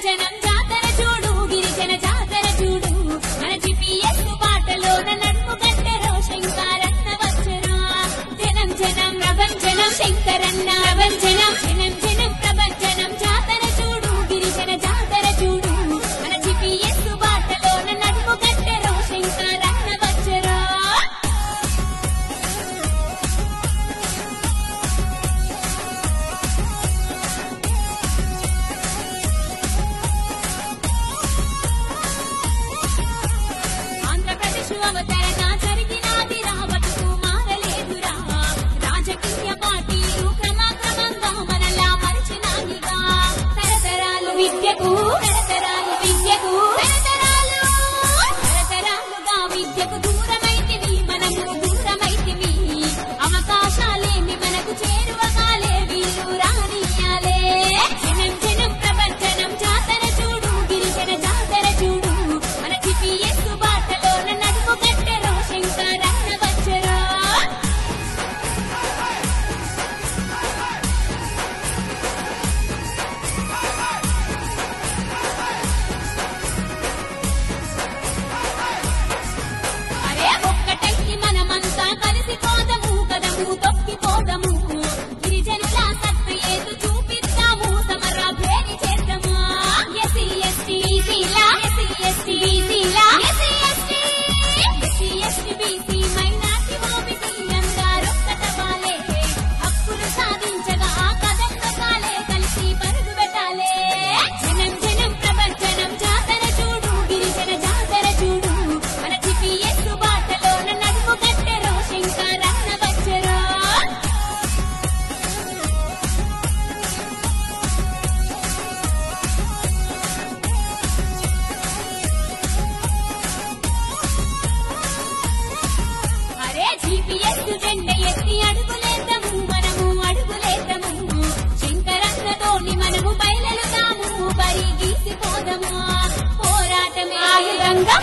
జనం జాతర చూడు గిరిజన జాతర చూడు మన GPS బాటలోన నడుము కట్టెరో శంకరన్న వచ్చరా జనం జనం ప్రభంజనం శంకరన్న ప్రభంజనం జనం జనం ప్రభంజనం జాతర చూడు గిరిజన జాతర చూడు మన GPS బాటలోన నడుము కట్టెరో శంకరన్న వచ్చరా అవతరణ జరిగినాదిరా బతుకు మారలేదురా రాజకీయ పార్టీలు క్రమక్రమంగా మనలా మరిచినాయిగా తరతరాలు విద్యకు తరతరాలుగా విద్యకు దూరమైతివి మనము దూరమైతివి అవకాశాలేమి మనకు చేరువగాలే వీరు రానియాలే జనం జనం ప్రపంచనం జాతర చూడు గిరిజన జాతర చూడు మన GPS బాటలోన నడుము కట్టెరో శంకరన్న వచ్చరా అరే ఒక్కటైకి మనమంతా కలిసిపోదము కదము తొక్కిపోదము గిరిజనుల సత్తు ఏదు చూపిద్దాము సమర భేరి చేద్దాము SC ST BC minority OBC అందరొక్కటవాలే హక్కులు సాధించగా కదక్కకాలే కలిసి పరుగు పెట్టాలే జనం జనం ప్రపంచనం జాతర చూడు గిరిజన జాతర చూడు మన GPS బాటలోన నడుము కట్టెరో శంకరన్న వచ్చరా అరే GPS జెండ ఎత్తి అడుగులేద్దాము మనము అడుగులేద్దాము శంకరన్నతోని మనము బయలుదాము బరి గీసిపోదాము పోరాటమే ఆయుధంగా